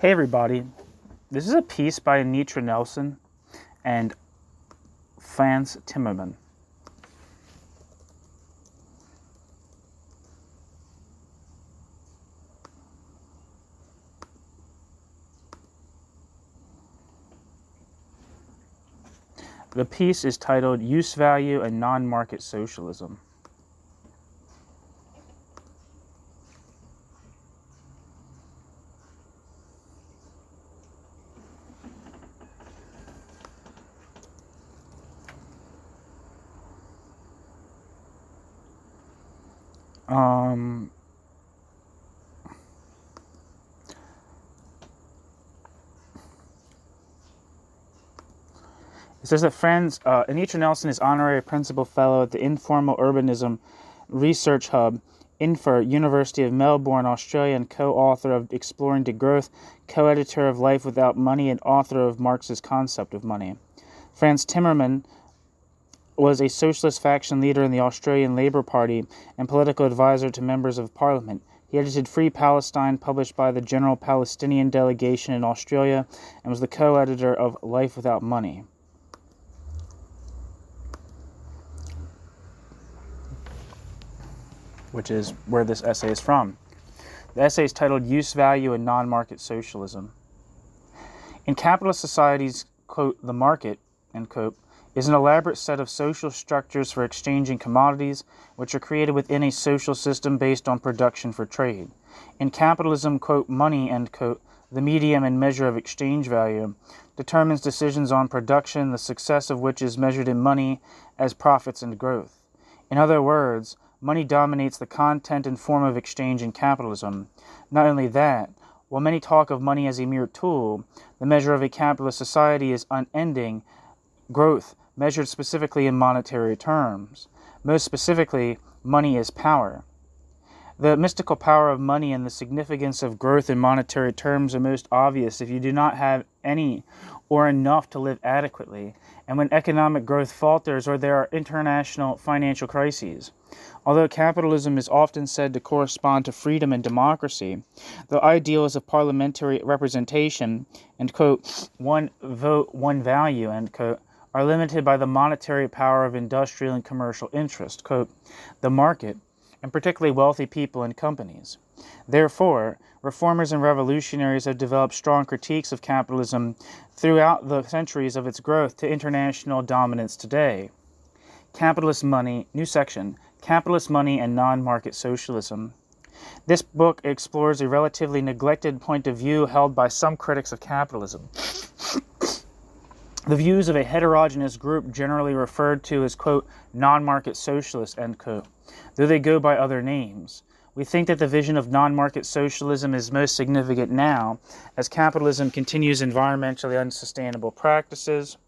Hey everybody, this is a piece by Anitra and Frans Timmerman. The piece is titled Use Value and Non-Market Socialism. It says that Anitra is honorary principal fellow at the Informal Urbanism Research Hub, INFR, University of Melbourne, Australia, and co-author of Exploring Degrowth, co-editor of Life Without Money, and author of Marx's Concept of Money. Frans Timmerman was a socialist faction leader in the Australian Labour Party and political advisor to members of Parliament. He edited Free Palestine, published by the General Palestinian Delegation in Australia, and was the co-editor of Life Without Money. Which is where this essay is from. The essay is titled Use Value and Non-Market Socialism. In capitalist societies, quote, the market, end quote, is an elaborate set of social structures for exchanging commodities, which are created within a social system based on production for trade. In capitalism, quote, money, end quote, the medium and measure of exchange value, determines decisions on production, the success of which is measured in money as profits and growth. In other words, money dominates the content and form of exchange in capitalism. Not only that, while many talk of money as a mere tool, the measure of a capitalist society is unending growth, measured specifically in monetary terms. Most specifically, money is power. The mystical power of money and the significance of growth in monetary terms are most obvious if you do not have any or enough to live adequately, and when economic growth falters or there are international financial crises. Although capitalism is often said to correspond to freedom and democracy, the ideals of parliamentary representation and, quote, one vote, one value, end quote, are limited by the monetary power of industrial and commercial interest, quote, the market, and particularly wealthy people and companies. Therefore, reformers and revolutionaries have developed strong critiques of capitalism throughout the centuries of its growth to international dominance today. Capitalist money, new section, Capitalist Money and Non-Market Socialism. This book explores a relatively neglected point of view held by some critics of capitalism. The views of a heterogeneous group generally referred to as, quote, non-market socialists, end quote, though they go by other names. We think that the vision of non-market socialism is most significant now, as capitalism continues environmentally unsustainable practices,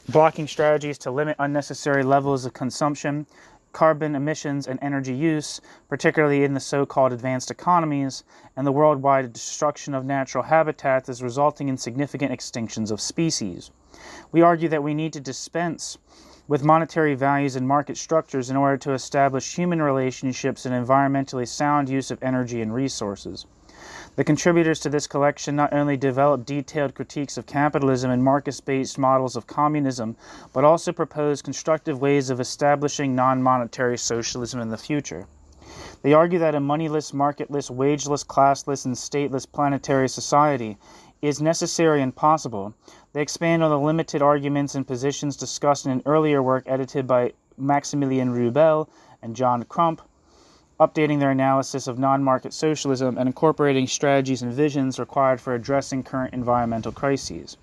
blocking strategies to limit unnecessary levels of consumption, carbon emissions, and energy use, particularly in the so-called advanced economies, and the worldwide destruction of natural habitats is resulting in significant extinctions of species. We argue that we need to dispense with monetary values and market structures in order to establish human relationships and environmentally sound use of energy and resources. The contributors to this collection not only develop detailed critiques of capitalism and market-based models of communism, but also propose constructive ways of establishing non-monetary socialism in the future. They argue that a moneyless, marketless, wageless, classless, and stateless planetary society is necessary and possible. They expand on the limited arguments and positions discussed in an earlier work edited by Maximilian Rubel and John Crump, updating their analysis of non-market socialism and incorporating strategies and visions required for addressing current environmental crises.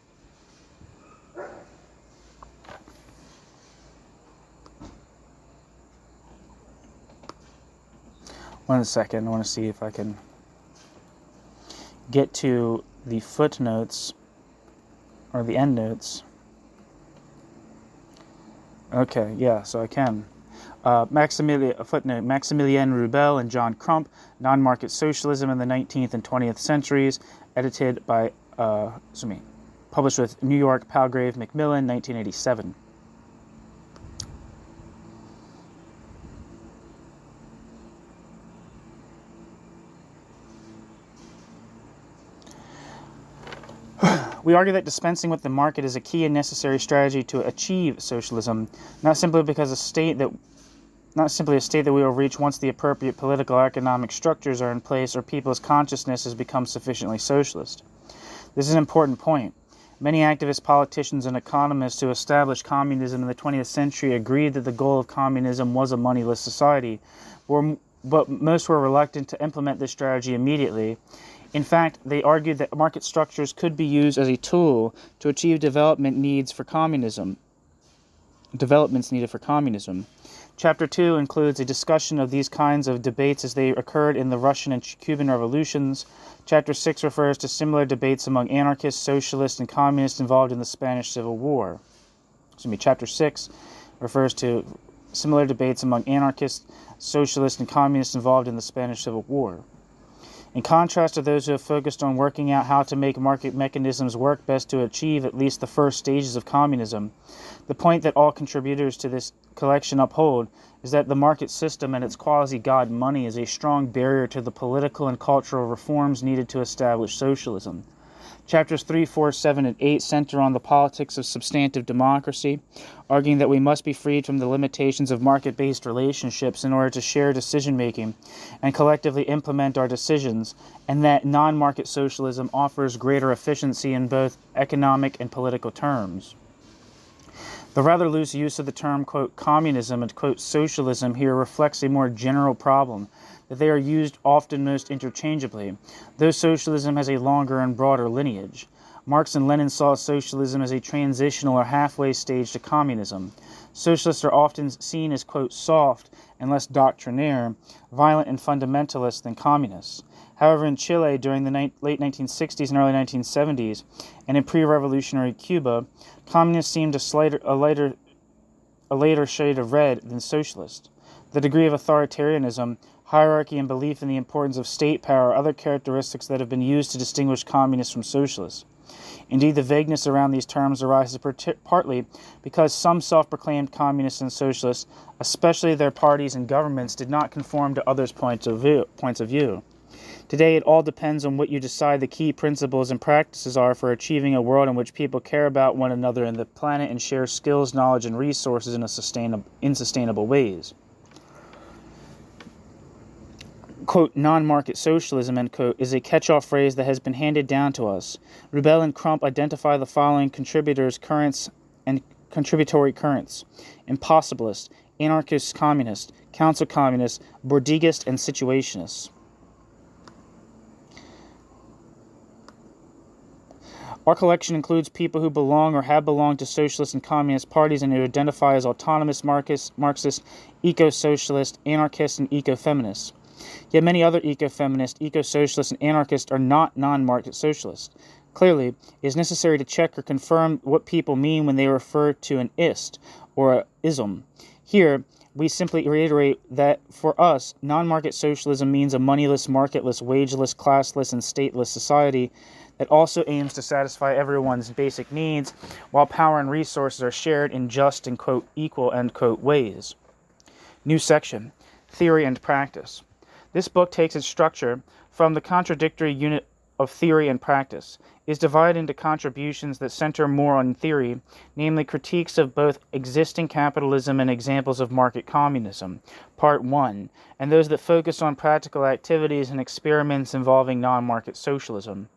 One second, I want to see if I can get to the footnotes or the endnotes. Okay, yeah, so I can. Maximilian Rubel and John Crump, Non-Market Socialism in the 19th and 20th Centuries, edited by, published with New York, Palgrave Macmillan, 1987. We argue that dispensing with the market is a key and necessary strategy to achieve socialism, not simply a state that we will reach once the appropriate political economic structures are in place or people's consciousness has become sufficiently socialist. This is an important point. Many activists, politicians, and economists who established communism in the 20th century agreed that the goal of communism was a moneyless society, but most were reluctant to implement this strategy immediately. In fact, they argued that market structures could be used as a tool to achieve developments needed for communism. Chapter 2 includes a discussion of these kinds of debates as they occurred in the Russian and Cuban revolutions. Chapter 6 refers to similar debates among anarchists, socialists, and communists involved in the Spanish Civil War. Chapter 6 refers to similar debates among anarchists, socialists, and communists involved in the Spanish Civil War. In contrast to those who have focused on working out how to make market mechanisms work best to achieve at least the first stages of communism, the point that all contributors to this collection uphold is that the market system and its quasi-god money is a strong barrier to the political and cultural reforms needed to establish socialism. Chapters 3, 4, 7, and 8 center on the politics of substantive democracy, arguing that we must be freed from the limitations of market-based relationships in order to share decision-making and collectively implement our decisions, and that non-market socialism offers greater efficiency in both economic and political terms. The rather loose use of the term, quote, communism and, quote, socialism here reflects a more general problem, that they are used often most interchangeably, though socialism has a longer and broader lineage. Marx and Lenin saw socialism as a transitional or halfway stage to communism. Socialists are often seen as, quote, soft and less doctrinaire, violent and fundamentalist than communists. However, in Chile during the late 1960s and early 1970s, and in pre-revolutionary Cuba, communists seemed a lighter shade of red than socialists. The degree of authoritarianism, hierarchy, and belief in the importance of state power are other characteristics that have been used to distinguish communists from socialists. Indeed, the vagueness around these terms arises partly because some self-proclaimed communists and socialists, especially their parties and governments, did not conform to others' points of view. Today, it all depends on what you decide the key principles and practices are for achieving a world in which people care about one another and the planet and share skills, knowledge, and resources in sustainable ways. Quote, non-market socialism, end quote, is a catch-all phrase that has been handed down to us. Rubel and Crump identify the following currents and contributory currents: impossibilist, anarchist communist, council communist, Bourdieuist, and situationist. Our collection includes people who belong or have belonged to socialist and communist parties and who identify as autonomous Marxist, eco-socialist, anarchist, and eco-feminist. Yet many other eco-feminists, eco-socialists, and anarchists are not non-market socialists. Clearly, it is necessary to check or confirm what people mean when they refer to an ist or a ism. Here, we simply reiterate that for us, non-market socialism means a moneyless, marketless, wageless, classless, and stateless society that also aims to satisfy everyone's basic needs, while power and resources are shared in just and, quote, equal, end quote, ways. New section, Theory and Practice. This book takes its structure from the contradictory unit of theory and practice, is divided into contributions that center more on theory, namely critiques of both existing capitalism and examples of market communism, Part 1, and those that focus on practical activities and experiments involving non-market socialism,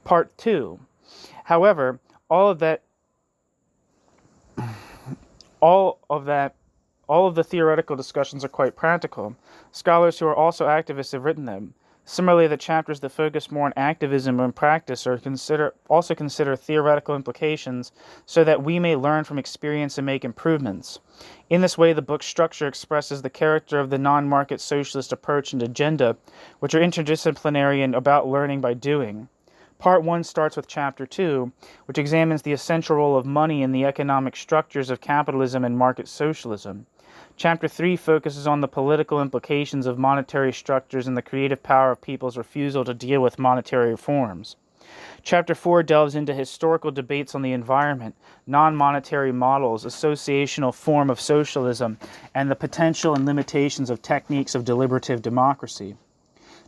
Part 2. However, all of the theoretical discussions are quite practical. Scholars who are also activists have written them. Similarly, the chapters that focus more on activism and practice also consider theoretical implications so that we may learn from experience and make improvements. In this way, the book's structure expresses the character of the non-market socialist approach and agenda, which are interdisciplinary and about learning by doing. Part 1 starts with Chapter 2, which examines the essential role of money in the economic structures of capitalism and market socialism. Chapter 3 focuses on the political implications of monetary structures and the creative power of people's refusal to deal with monetary reforms. Chapter 4 delves into historical debates on the environment, non-monetary models, associational form of socialism, and the potential and limitations of techniques of deliberative democracy.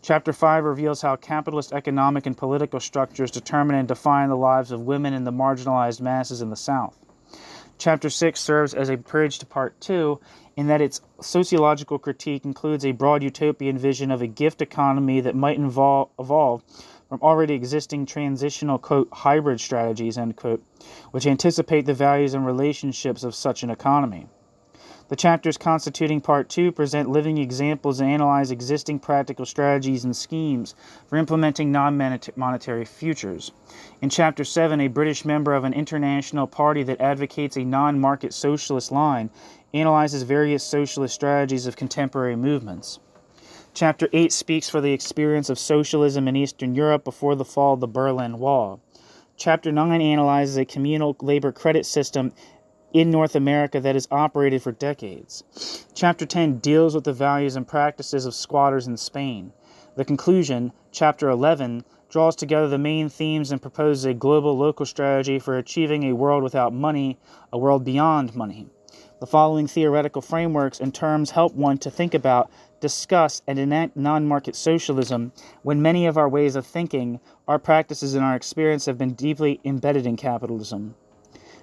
Chapter 5 reveals how capitalist economic and political structures determine and define the lives of women and the marginalized masses in the South. Chapter 6 serves as a bridge to Part 2 in that its sociological critique includes a broad utopian vision of a gift economy that might evolve from already existing transitional, quote, hybrid strategies, end quote, which anticipate the values and relationships of such an economy. The chapters constituting Part 2 present living examples and analyze existing practical strategies and schemes for implementing non-monetary futures. In Chapter 7, a British member of an international party that advocates a non-market socialist line analyzes various socialist strategies of contemporary movements. Chapter 8 speaks for the experience of socialism in Eastern Europe before the fall of the Berlin Wall. Chapter 9 analyzes a communal labor credit system in North America that has operated for decades. Chapter 10 deals with the values and practices of squatters in Spain. The conclusion, Chapter 11, draws together the main themes and proposes a global-local strategy for achieving a world without money, a world beyond money. The following theoretical frameworks and terms help one to think about, discuss, and enact non-market socialism when many of our ways of thinking, our practices, and our experience have been deeply embedded in capitalism.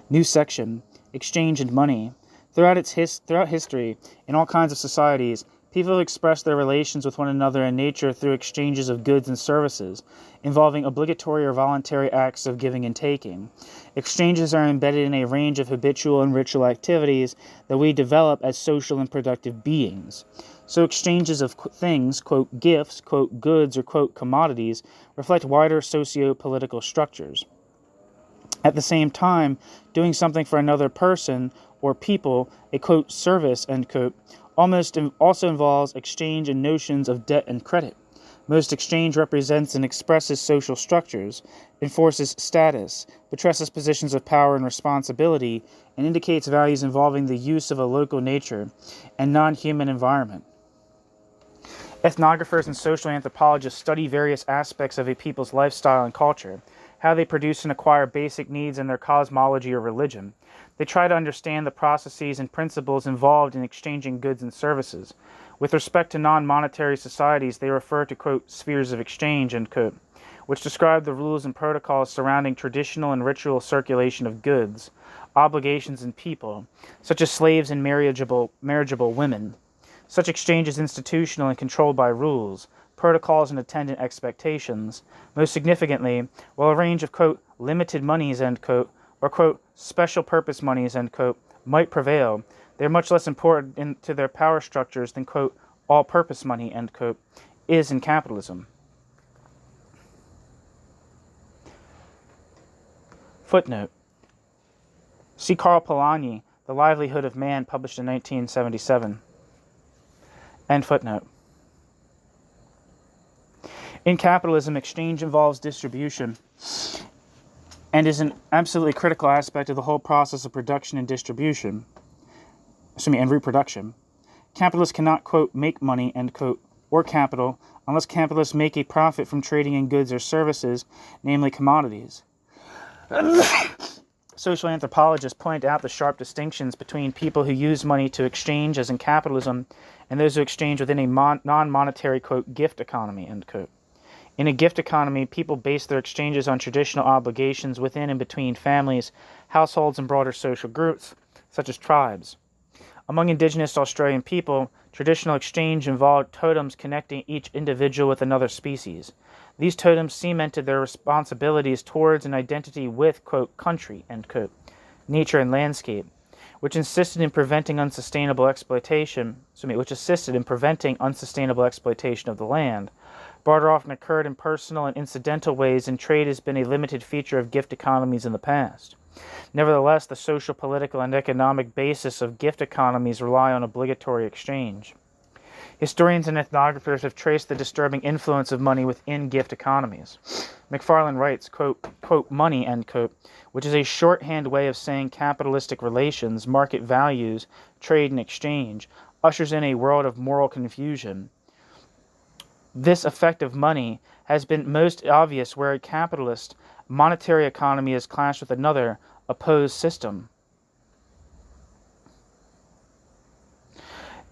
New section, Exchange and Money. Throughout history, in all kinds of societies, people have expressed their relations with one another in nature through exchanges of goods and services, involving obligatory or voluntary acts of giving and taking. Exchanges are embedded in a range of habitual and ritual activities that we develop as social and productive beings. So exchanges of things, quote, gifts, quote, goods, or, quote, commodities, reflect wider socio-political structures. At the same time, doing something for another person or people, a, quote, service, end quote, also involves exchange and notions of debt and credit. Most exchange represents and expresses social structures, enforces status, buttresses positions of power and responsibility, and indicates values involving the use of a local nature and non-human environment. Ethnographers and social anthropologists study various aspects of a people's lifestyle and culture, how they produce and acquire basic needs in their cosmology or religion. They try to understand the processes and principles involved in exchanging goods and services. With respect to non-monetary societies, they refer to, quote, spheres of exchange, end quote, which describe the rules and protocols surrounding traditional and ritual circulation of goods, obligations, and people, such as slaves and marriageable women. Such exchange is institutional and controlled by rules, protocols, and attendant expectations. Most significantly, while a range of, quote, limited monies, end quote, or, quote, special purpose monies, end quote, might prevail, they are much less important to their power structures than, quote, all-purpose money, end quote, is in capitalism. Footnote. See Karl Polanyi, The Livelihood of Man, published in 1977. End footnote. In capitalism, exchange involves distribution and is an absolutely critical aspect of the whole process of production and and reproduction. Capitalists cannot, quote, make money, end quote, or capital, unless capitalists make a profit from trading in goods or services, namely commodities. Social anthropologists point out the sharp distinctions between people who use money to exchange, as in capitalism, and those who exchange within a non-monetary, quote, gift economy, end quote. In a gift economy, people base their exchanges on traditional obligations within and between families, households, and broader social groups, such as tribes. Among indigenous Australian people, traditional exchange involved totems connecting each individual with another species. These totems cemented their responsibilities towards an identity with, quote, country, end quote, nature and landscape, which assisted in preventing unsustainable exploitation of the land. Barter often occurred in personal and incidental ways, and trade has been a limited feature of gift economies in the past. Nevertheless, the social, political, and economic basis of gift economies rely on obligatory exchange. Historians and ethnographers have traced the disturbing influence of money within gift economies. McFarlane writes, quote, money, end quote, which is a shorthand way of saying capitalistic relations, market values, trade, and exchange, ushers in a world of moral confusion. This effect of money has been most obvious where a capitalist monetary economy has clashed with another opposed system.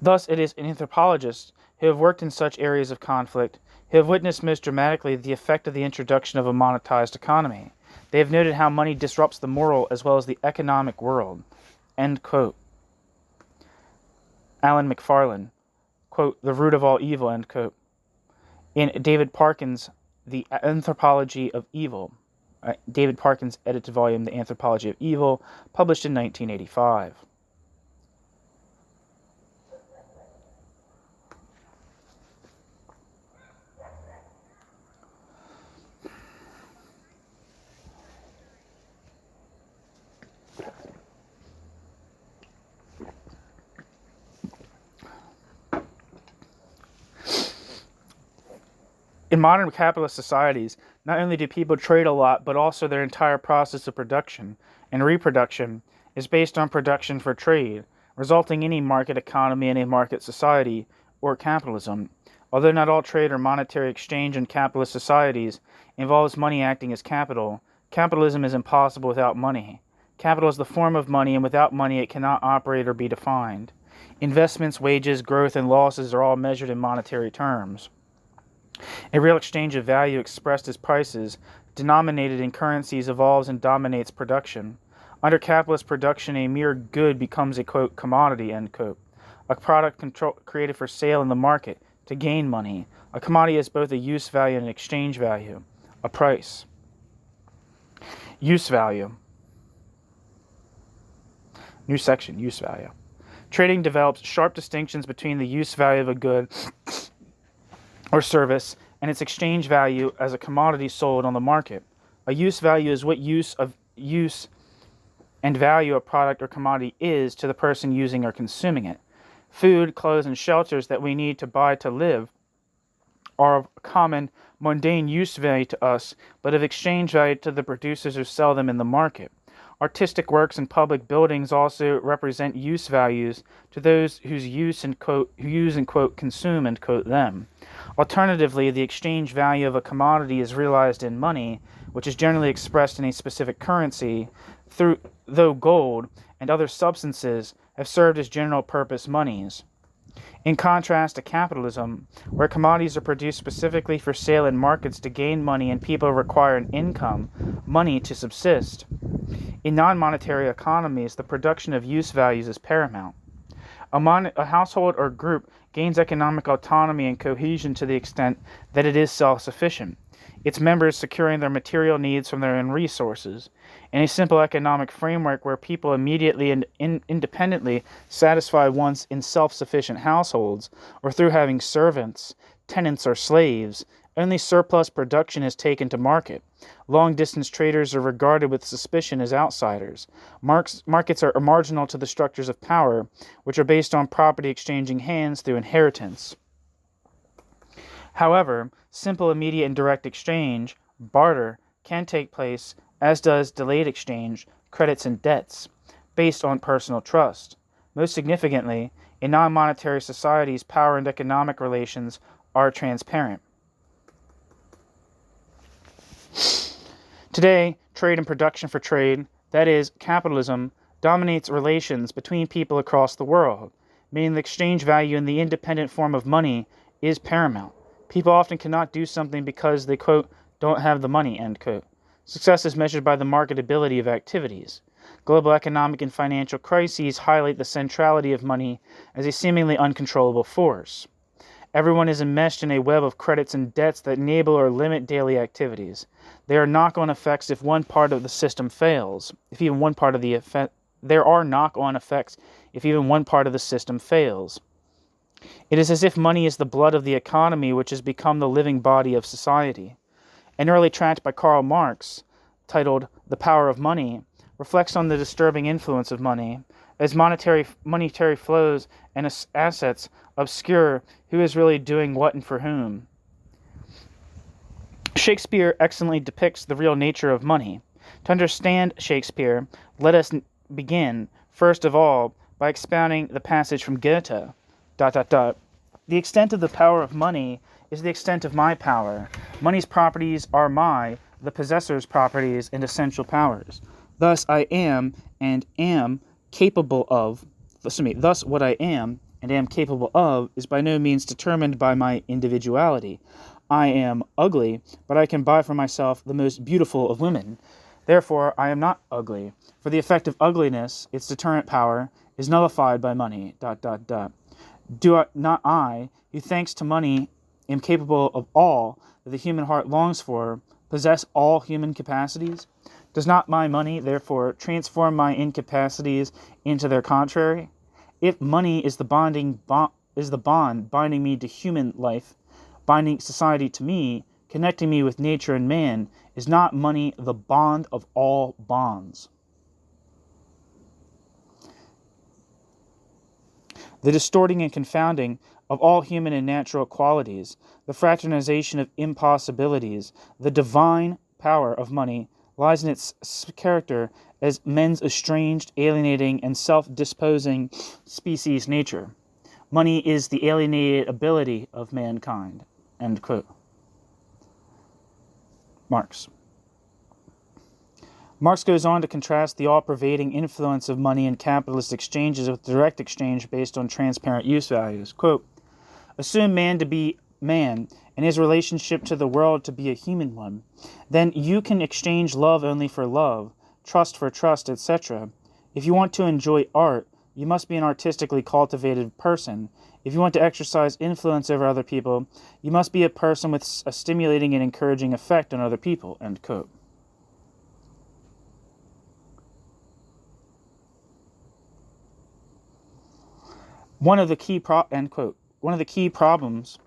Thus, it is an anthropologist who have worked in such areas of conflict, who have witnessed most dramatically the effect of the introduction of a monetized economy. They have noted how money disrupts the moral as well as the economic world. End quote. Alan McFarlane, quote, the root of all evil, end quote. In David Parkin's The Anthropology of Evil, David Parkin's edited volume, The Anthropology of Evil, published in 1985. In modern capitalist societies, not only do people trade a lot, but also their entire process of production and reproduction is based on production for trade, resulting in a market economy and a market society, or capitalism. Although not all trade or monetary exchange in capitalist societies involves money acting as capital, capitalism is impossible without money. Capital is the form of money, and without money it cannot operate or be defined. Investments, wages, growth, and losses are all measured in monetary terms. A real exchange of value expressed as prices, denominated in currencies, evolves and dominates production. Under capitalist production, a mere good becomes a, quote, commodity, end quote, a product created for sale in the market to gain money. A commodity has both a use value and an exchange value, a price. Use value. New section, use value. Trading develops sharp distinctions between the use value of a good or service and its exchange value as a commodity sold on the market. A use value is what use and value a product or commodity is to the person using or consuming it. Food, clothes, and shelters that we need to buy to live are of common, mundane use value to us, but of exchange value to the producers who sell them in the market. Artistic works and public buildings also represent use values to those who use and quote consume and quote them. Alternatively, the exchange value of a commodity is realized in money, which is generally expressed in a specific currency, though gold and other substances have served as general purpose monies. In contrast to capitalism, where commodities are produced specifically for sale in markets to gain money and people require an income, money, to subsist. In non-monetary economies, the production of use values is paramount. A household or group gains economic autonomy and cohesion to the extent that it is self-sufficient, its members securing their material needs from their own resources. In a simple economic framework where people immediately and independently satisfy wants in self-sufficient households, or through having servants, tenants, or slaves, only surplus production is taken to market. Long-distance traders are regarded with suspicion as outsiders. Markets are marginal to the structures of power, which are based on property exchanging hands through inheritance. However, simple, immediate, and direct exchange, barter, can take place, as does delayed exchange, credits and debts, based on personal trust. Most significantly, in non-monetary societies, power and economic relations are transparent. Today, trade and production for trade, that is, capitalism, dominates relations between people across the world, meaning the exchange value in the independent form of money is paramount. People often cannot do something because they, quote, don't have the money, end quote. Success is measured by the marketability of activities. Global economic and financial crises highlight the centrality of money as a seemingly uncontrollable force. Everyone is enmeshed in a web of credits and debts that enable or limit daily activities. There are knock-on effects if one part of the system fails. There are knock-on effects if even one part of the system fails. It is as if money is the blood of the economy, which has become the living body of society. An early tract by Karl Marx, titled The Power of Money, reflects on the disturbing influence of money. As monetary flows and assets obscure who is really doing what and for whom. Shakespeare excellently depicts the real nature of money. To understand Shakespeare, let us begin, first of all, by expounding the passage from Goethe. The extent of the power of money is the extent of my power. Money's properties are the possessor's properties and essential powers. Thus what I am and am capable of is by no means determined by my individuality. I am ugly, but I can buy for myself the most beautiful of women. Therefore, I am not ugly. For the effect of ugliness, its deterrent power, is nullified by money, ... Not I, who thanks to money am capable of all that the human heart longs for, possess all human capacities? Does not my money, therefore, transform my incapacities into their contrary? If money is the bond binding me to human life, binding society to me, connecting me with nature and man, is not money the bond of all bonds? The distorting and confounding of all human and natural qualities, the fraternization of impossibilities, the divine power of money lies in its character as men's estranged, alienating, and self-disposing species nature. Money is the alienated ability of mankind. End quote. Marx. Marx goes on to contrast the all-pervading influence of money in capitalist exchanges with direct exchange based on transparent use values. Quote, assume man to be man and his relationship to the world to be a human one. Then you can exchange love only for love, trust for trust, etc. If you want to enjoy art, you must be an artistically cultivated person. If you want to exercise influence over other people, you must be a person with a stimulating and encouraging effect on other people. End quote. One of the key problems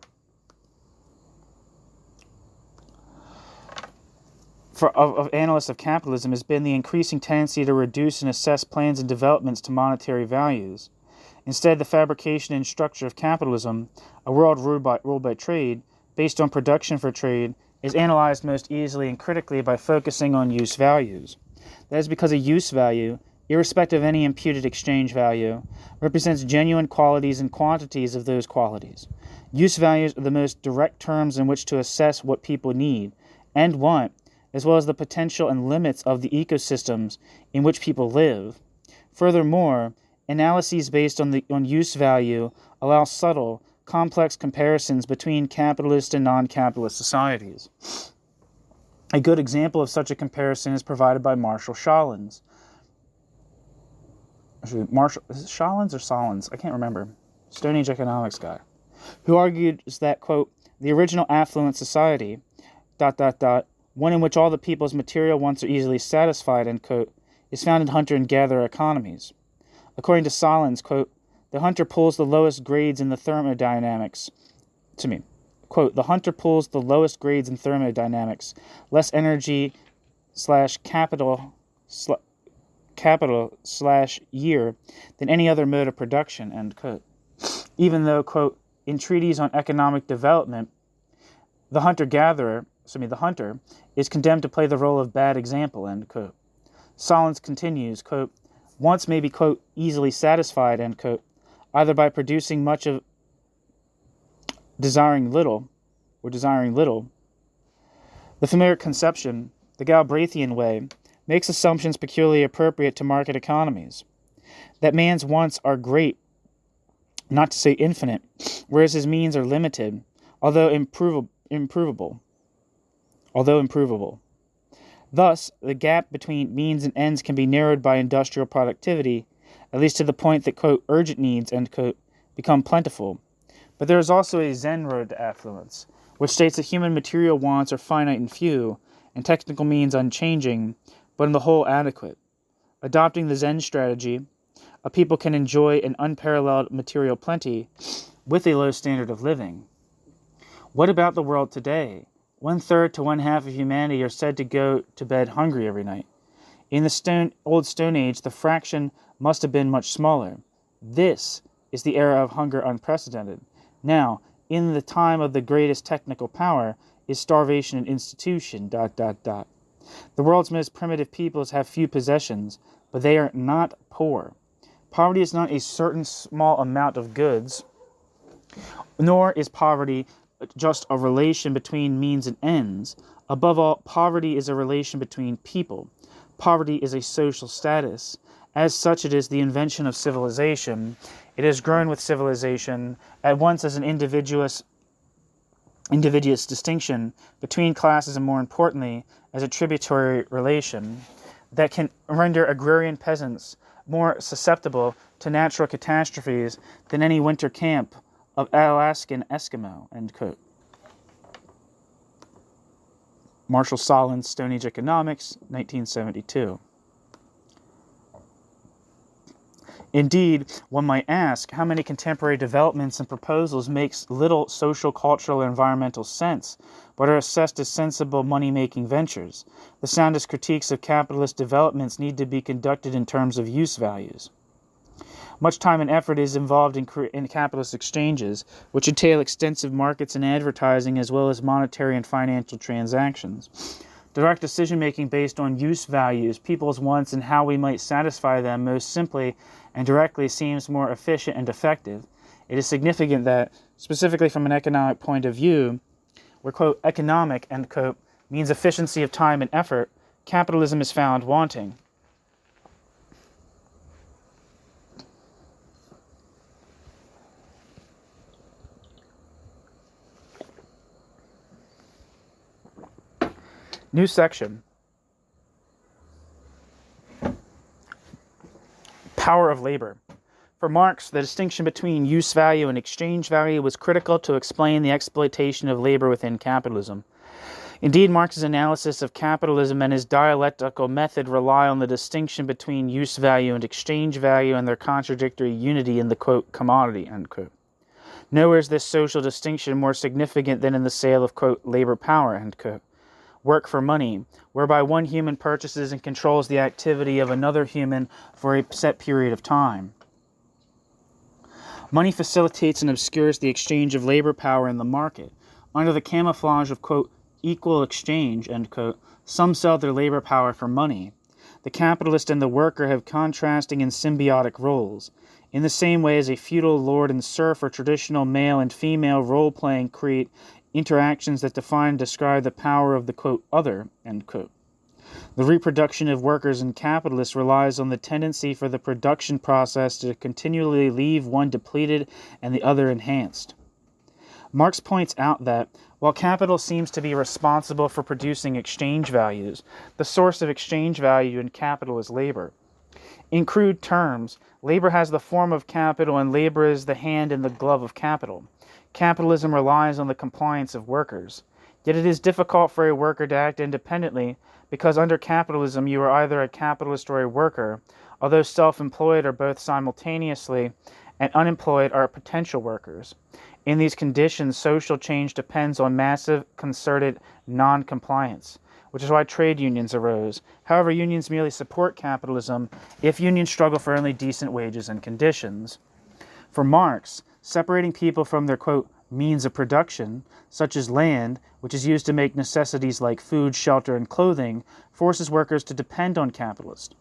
of analysts of capitalism has been the increasing tendency to reduce and assess plans and developments to monetary values. Instead, the fabrication and structure of capitalism, a world ruled by trade, based on production for trade, is analyzed most easily and critically by focusing on use values. That is because a use value, irrespective of any imputed exchange value, represents genuine qualities and quantities of those qualities. Use values are the most direct terms in which to assess what people need and want, as well as the potential and limits of the ecosystems in which people live. Furthermore, analyses based on use value allow subtle, complex comparisons between capitalist and non-capitalist societies. A good example of such a comparison is provided by Marshall Sholins. Is it Sholins or Solins? I can't remember. Stone Age economics guy. Who argued that, quote, the original affluent society, ... one in which all the people's material wants are easily satisfied, end quote, is found in hunter and gatherer economies. According to Solins, quote, the hunter pulls the lowest grades in the thermodynamics. Quote, the hunter pulls the lowest grades in thermodynamics, less energy / capital / year than any other mode of production, end quote. Even though, quote, in treaties on economic development, the hunter is condemned to play the role of bad example, end quote. Solins continues, quote, wants may be, quote, easily satisfied, end quote, either by producing much of desiring little. The familiar conception, the Galbraithian way, makes assumptions peculiarly appropriate to market economies. That man's wants are great, not to say infinite, whereas his means are limited, although improvable. Thus, the gap between means and ends can be narrowed by industrial productivity, at least to the point that, quote, urgent needs, end quote, become plentiful. But there is also a Zen road to affluence, which states that human material wants are finite and few, and technical means unchanging, but on the whole adequate. Adopting the Zen strategy, a people can enjoy an unparalleled material plenty with a low standard of living. What about the world today? 1/3 to 1/2 of humanity are said to go to bed hungry every night. In the old Stone Age, the fraction must have been much smaller. This is the era of hunger unprecedented. Now, in the time of the greatest technical power, is starvation an institution, ... The world's most primitive peoples have few possessions, but they are not poor. Poverty is not a certain small amount of goods, nor is poverty just a relation between means and ends. Above all, poverty is a relation between people. Poverty is a social status, As such, it is the invention of civilization. It has grown with civilization, at once as an invidious distinction between classes and, more importantly, as a tributary relation that can render agrarian peasants more susceptible to natural catastrophes than any winter camp of Alaskan Eskimo, end quote. Marshall Solon's Stone Age Economics, 1972. Indeed, one might ask how many contemporary developments and proposals makes little social, cultural, or environmental sense, but are assessed as sensible money-making ventures. The soundest critiques of capitalist developments need to be conducted in terms of use values. Much time and effort is involved in capitalist exchanges, which entail extensive markets and advertising as well as monetary and financial transactions. Direct decision-making based on use values, people's wants, and how we might satisfy them most simply and directly seems more efficient and effective. It is significant that, specifically from an economic point of view, where, quote, economic, end quote, means efficiency of time and effort, capitalism is found wanting. New section. Power of labor. For Marx, the distinction between use value and exchange value was critical to explain the exploitation of labor within capitalism. Indeed, Marx's analysis of capitalism and his dialectical method rely on the distinction between use value and exchange value and their contradictory unity in the, quote, commodity, end quote. Nowhere is this social distinction more significant than in the sale of, quote, labor power, end quote. Work for money, whereby one human purchases and controls the activity of another human for a set period of time. Money facilitates and obscures the exchange of labor power in the market. Under the camouflage of, quote, equal exchange, end quote, some sell their labor power for money. The capitalist and the worker have contrasting and symbiotic roles. In the same way as a feudal lord and serf or traditional male and female role-playing create interactions that define and describe the power of the, quote, other, end quote. The reproduction of workers and capitalists relies on the tendency for the production process to continually leave one depleted and the other enhanced. Marx points out that, while capital seems to be responsible for producing exchange values, the source of exchange value in capital is labor. In crude terms, labor has the form of capital and labor is the hand in the glove of capital. Capitalism relies on the compliance of workers. Yet it is difficult for a worker to act independently because under capitalism you are either a capitalist or a worker, although self-employed are both simultaneously and unemployed are potential workers. In these conditions, social change depends on massive, concerted non-compliance, which is why trade unions arose. However, unions merely support capitalism if unions struggle for only decent wages and conditions. For Marx, separating people from their, quote, means of production, such as land, which is used to make necessities like food, shelter, and clothing, forces workers to depend on capitalists.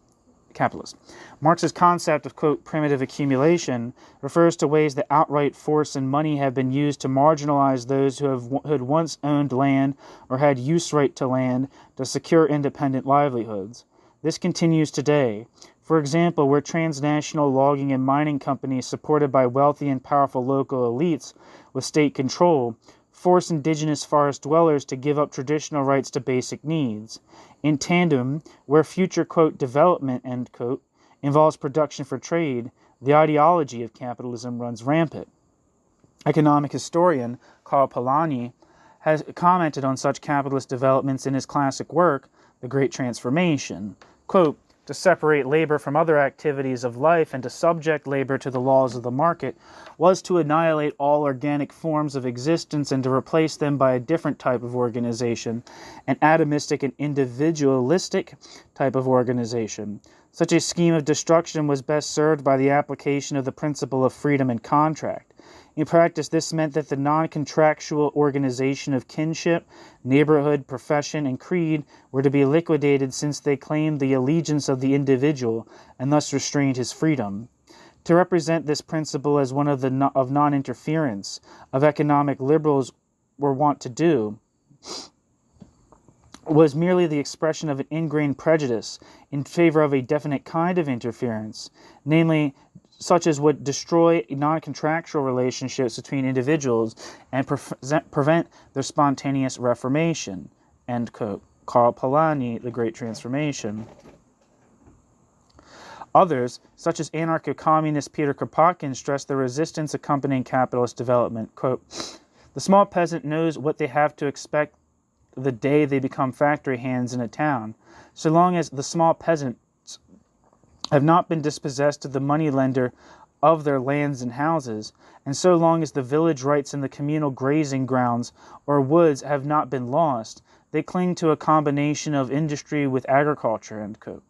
Marx's concept of, quote, primitive accumulation refers to ways that outright force and money have been used to marginalize those who had once owned land or had use right to land to secure independent livelihoods. This continues today. For example, where transnational logging and mining companies supported by wealthy and powerful local elites with state control force indigenous forest dwellers to give up traditional rights to basic needs. In tandem, where future, quote, development, end quote, involves production for trade, the ideology of capitalism runs rampant. Economic historian Karl Polanyi has commented on such capitalist developments in his classic work, The Great Transformation. Quote, to separate labor from other activities of life and to subject labor to the laws of the market was to annihilate all organic forms of existence and to replace them by a different type of organization, an atomistic and individualistic type of organization. Such a scheme of destruction was best served by the application of the principle of freedom and contract. In practice, this meant that the non-contractual organization of kinship, neighborhood, profession, and creed were to be liquidated since they claimed the allegiance of the individual and thus restrained his freedom. To represent this principle as one of non-interference of economic liberals were wont to do was merely the expression of an ingrained prejudice in favor of a definite kind of interference, namely such as would destroy non-contractual relationships between individuals and prevent their spontaneous reformation. End quote. Karl Polanyi, The Great Transformation. Others, such as anarcho-communist Peter Kropotkin, stress the resistance accompanying capitalist development. Quote, the small peasant knows what they have to expect the day they become factory hands in a town, so long as the small peasants have not been dispossessed of the moneylender of their lands and houses, and so long as the village rights in the communal grazing grounds or woods have not been lost, they cling to a combination of industry with agriculture. End quote.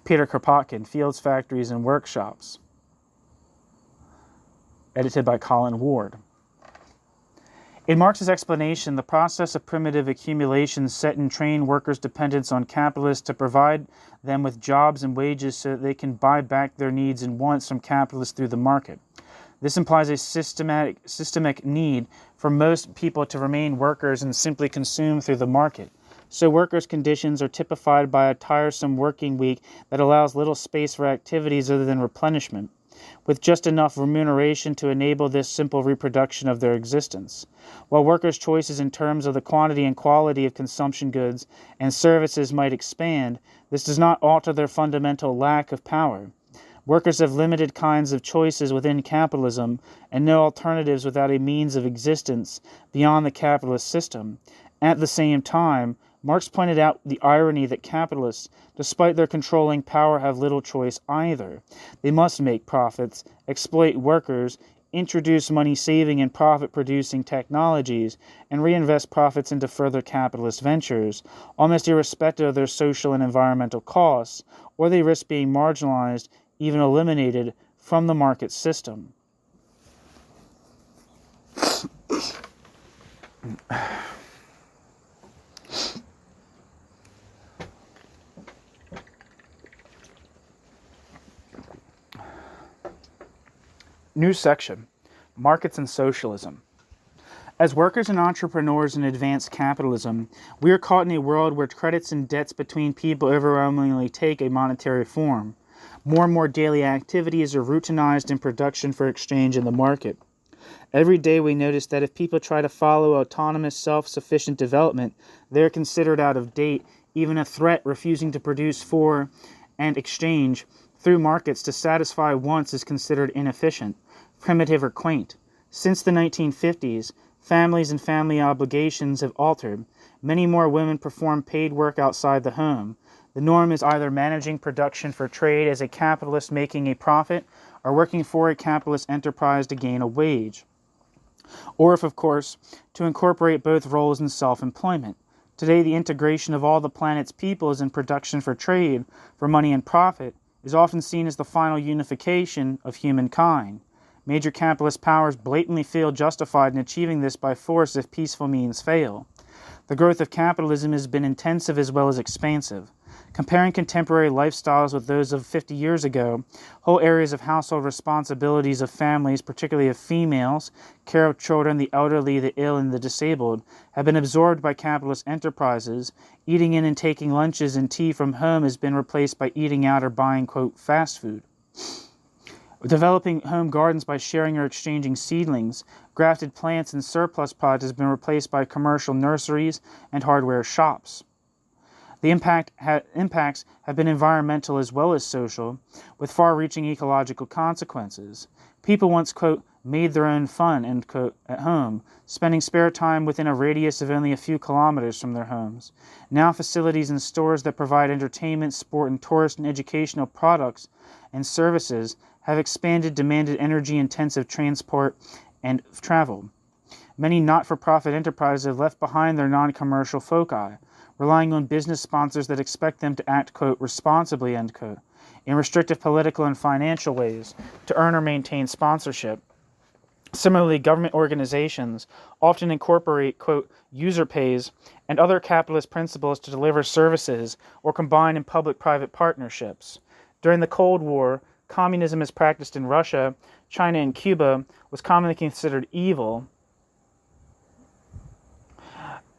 Peter Kropotkin, Fields, Factories, and Workshops. Edited by Colin Ward. In Marx's explanation, the process of primitive accumulation set and train workers' dependence on capitalists to provide them with jobs and wages so that they can buy back their needs and wants from capitalists through the market. This implies a systemic need for most people to remain workers and simply consume through the market. So workers' conditions are typified by a tiresome working week that allows little space for activities other than replenishment, with just enough remuneration to enable this simple reproduction of their existence. While workers' choices in terms of the quantity and quality of consumption goods and services might expand, this does not alter their fundamental lack of power. Workers have limited kinds of choices within capitalism and no alternatives without a means of existence beyond the capitalist system. At the same time, Marx pointed out the irony that capitalists, despite their controlling power, have little choice either. They must make profits, exploit workers, introduce money-saving and profit-producing technologies, and reinvest profits into further capitalist ventures, almost irrespective of their social and environmental costs, or they risk being marginalized, even eliminated, from the market system. New section, Markets and Socialism. As workers and entrepreneurs in advanced capitalism, we are caught in a world where credits and debts between people overwhelmingly take a monetary form. More and more daily activities are routinized in production for exchange in the market. Every day we notice that if people try to follow autonomous, self-sufficient development, they are considered out of date. Even a threat refusing to produce for and exchange through markets to satisfy wants is considered inefficient, primitive, or quaint. Since the 1950s, families and family obligations have altered. Many more women perform paid work outside the home. The norm is either managing production for trade as a capitalist making a profit, or working for a capitalist enterprise to gain a wage. Or if, of course, to incorporate both roles in self-employment. Today, the integration of all the planet's peoples in production for trade, for money and profit, is often seen as the final unification of humankind. Major capitalist powers blatantly feel justified in achieving this by force if peaceful means fail. The growth of capitalism has been intensive as well as expansive. Comparing contemporary lifestyles with those of 50 years ago, whole areas of household responsibilities of families, particularly of females, care of children, the elderly, the ill, and the disabled, have been absorbed by capitalist enterprises. Eating in and taking lunches and tea from home has been replaced by eating out or buying, quote, fast food. Developing home gardens by sharing or exchanging seedlings, grafted plants, and surplus products has been replaced by commercial nurseries and hardware shops. The impacts have been environmental as well as social, with far-reaching ecological consequences. People once, quote, made their own fun, end quote, at home, spending spare time within a radius of only a few kilometers from their homes. Now facilities and stores that provide entertainment, sport, and tourist and educational products and services have expanded, demanded energy-intensive transport and travel. Many not-for-profit enterprises have left behind their non-commercial foci, relying on business sponsors that expect them to act, quote, responsibly, end quote, in restrictive political and financial ways to earn or maintain sponsorship. Similarly, government organizations often incorporate, quote, user pays and other capitalist principles to deliver services or combine in public-private partnerships. During the Cold War, communism as practiced in Russia, China, and Cuba was commonly considered evil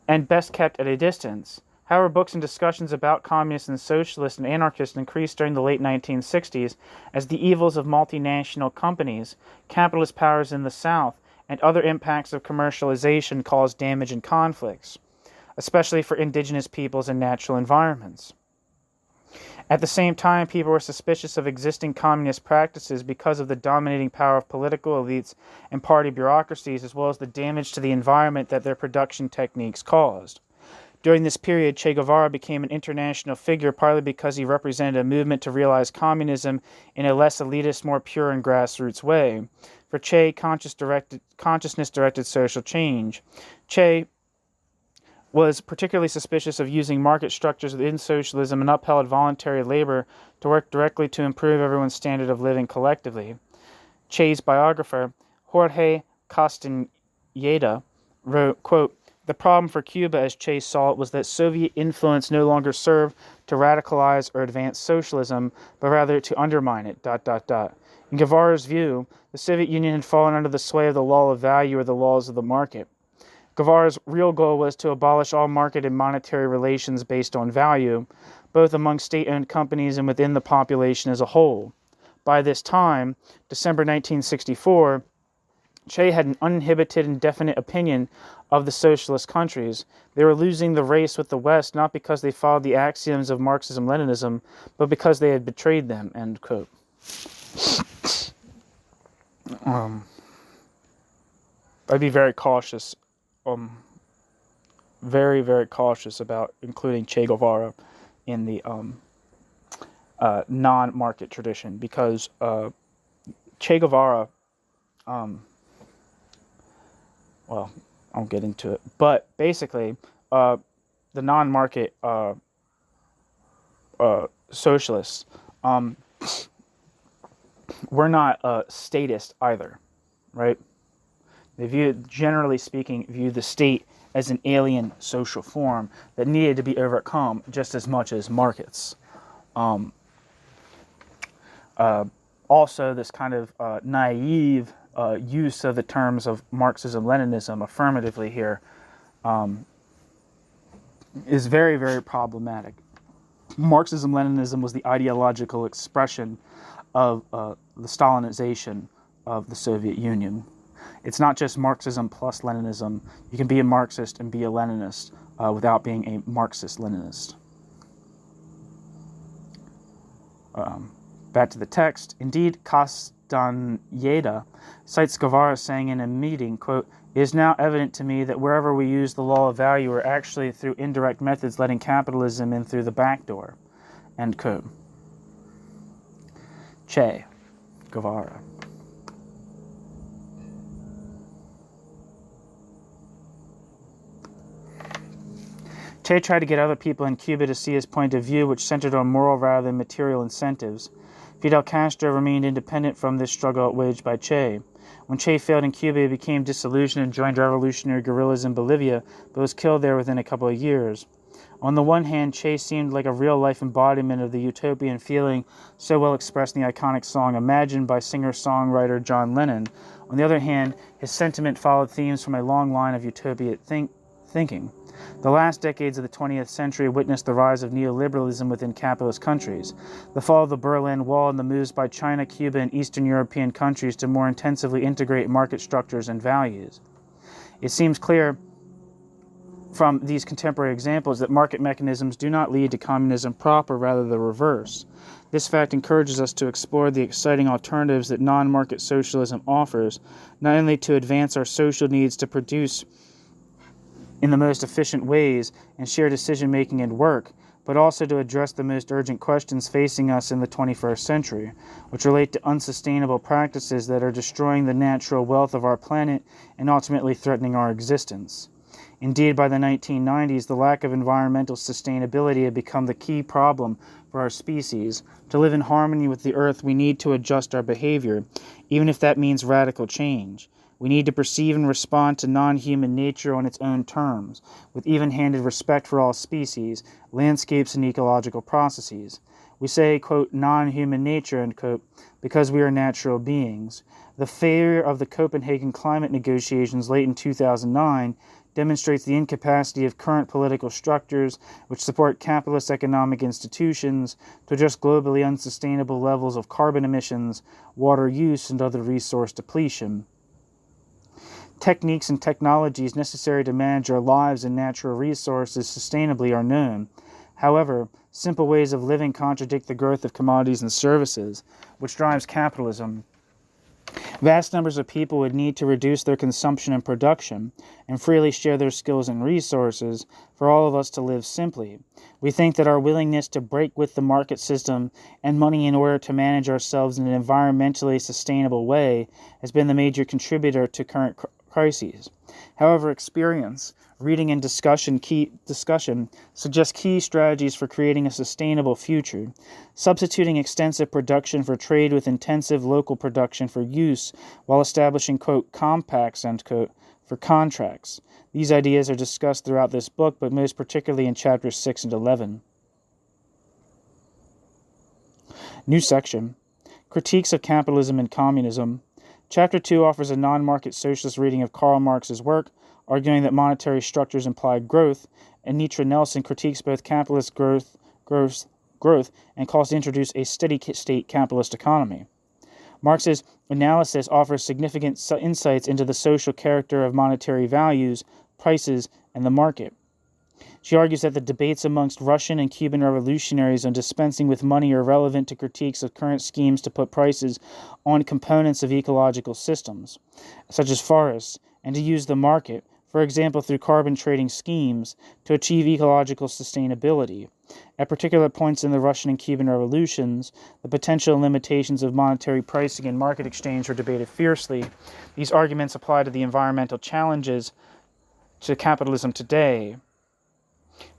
and best kept at a distance. However, books and discussions about communists and socialists and anarchists increased during the late 1960s as the evils of multinational companies, capitalist powers in the South, and other impacts of commercialization caused damage and conflicts, especially for indigenous peoples and natural environments. At the same time, people were suspicious of existing communist practices because of the dominating power of political elites and party bureaucracies, as well as the damage to the environment that their production techniques caused. During this period, Che Guevara became an international figure partly because he represented a movement to realize communism in a less elitist, more pure and grassroots way. For Che, consciousness-directed social change. Che was particularly suspicious of using market structures within socialism and upheld voluntary labor to work directly to improve everyone's standard of living collectively. Che's biographer, Jorge Castañeda, wrote, quote, "The problem for Cuba, as Che saw it, was that Soviet influence no longer served to radicalize or advance socialism, but rather to undermine it, ... In Guevara's view, the Soviet Union had fallen under the sway of the law of value or the laws of the market. Guevara's real goal was to abolish all market and monetary relations based on value, both among state-owned companies and within the population as a whole. By this time, December 1964, Che had an uninhibited and definite opinion of the socialist countries. They were losing the race with the West not because they followed the axioms of Marxism-Leninism, but because they had betrayed them," end quote. I'd be very cautious, very, very cautious about including Che Guevara in the non-market tradition, because Che Guevara, well, I'll get into it, but basically, the non-market socialists, we're not statist either, right? They generally speaking, view the state as an alien social form that needed to be overcome just as much as markets. Also, this kind of naive use of the terms of Marxism-Leninism affirmatively here is very, very problematic. Marxism-Leninism was the ideological expression of the Stalinization of the Soviet Union. It's not just Marxism plus Leninism. You can be a Marxist and be a Leninist without being a Marxist-Leninist. Back to the text. Indeed, Castañeda cites Guevara saying in a meeting, quote, "It is now evident to me that wherever we use the law of value, we're actually through indirect methods letting capitalism in through the back door," end quote. Che Guevara. Che tried to get other people in Cuba to see his point of view, which centered on moral rather than material incentives. Fidel Castro remained independent from this struggle waged by Che. When Che failed in Cuba, he became disillusioned and joined revolutionary guerrillas in Bolivia, but was killed there within a couple of years. On the one hand, Che seemed like a real-life embodiment of the utopian feeling so well expressed in the iconic song Imagine by singer-songwriter John Lennon. On the other hand, his sentiment followed themes from a long line of utopian thinking. The last decades of the 20th century witnessed the rise of neoliberalism within capitalist countries, the fall of the Berlin Wall, and the moves by China, Cuba, and Eastern European countries to more intensively integrate market structures and values. It seems clear from these contemporary examples that market mechanisms do not lead to communism proper, rather the reverse. This fact encourages us to explore the exciting alternatives that non-market socialism offers, not only to advance our social needs to produce in the most efficient ways and share decision-making and work, but also to address the most urgent questions facing us in the 21st century, which relate to unsustainable practices that are destroying the natural wealth of our planet and ultimately threatening our existence. Indeed, by the 1990s, the lack of environmental sustainability had become the key problem for our species. To live in harmony with the Earth, we need to adjust our behavior, even if that means radical change. We need to perceive and respond to non-human nature on its own terms, with even-handed respect for all species, landscapes, and ecological processes. We say, quote, non-human nature, end quote, because we are natural beings. The failure of the Copenhagen climate negotiations late in 2009 demonstrates the incapacity of current political structures which support capitalist economic institutions to address globally unsustainable levels of carbon emissions, water use, and other resource depletion. Techniques and technologies necessary to manage our lives and natural resources sustainably are known. However, simple ways of living contradict the growth of commodities and services, which drives capitalism. Vast numbers of people would need to reduce their consumption and production and freely share their skills and resources for all of us to live simply. We think that our willingness to break with the market system and money in order to manage ourselves in an environmentally sustainable way has been the major contributor to current crises. However, experience, reading and discussion suggest key strategies for creating a sustainable future, substituting extensive production for trade with intensive local production for use while establishing, quote, compacts, end quote, for contracts. These ideas are discussed throughout this book, but most particularly in chapters 6 and 11. New section, Critiques of Capitalism and Communism. Chapter 2 offers a non-market socialist reading of Karl Marx's work, arguing that monetary structures imply growth, and Anitra Nelson critiques both capitalist growth, and calls to introduce a steady-state capitalist economy. Marx's analysis offers significant insights into the social character of monetary values, prices, and the market. She argues that the debates amongst Russian and Cuban revolutionaries on dispensing with money are relevant to critiques of current schemes to put prices on components of ecological systems, such as forests, and to use the market, for example through carbon trading schemes, to achieve ecological sustainability. At particular points in the Russian and Cuban revolutions, the potential limitations of monetary pricing and market exchange were debated fiercely. These arguments apply to the environmental challenges to capitalism today.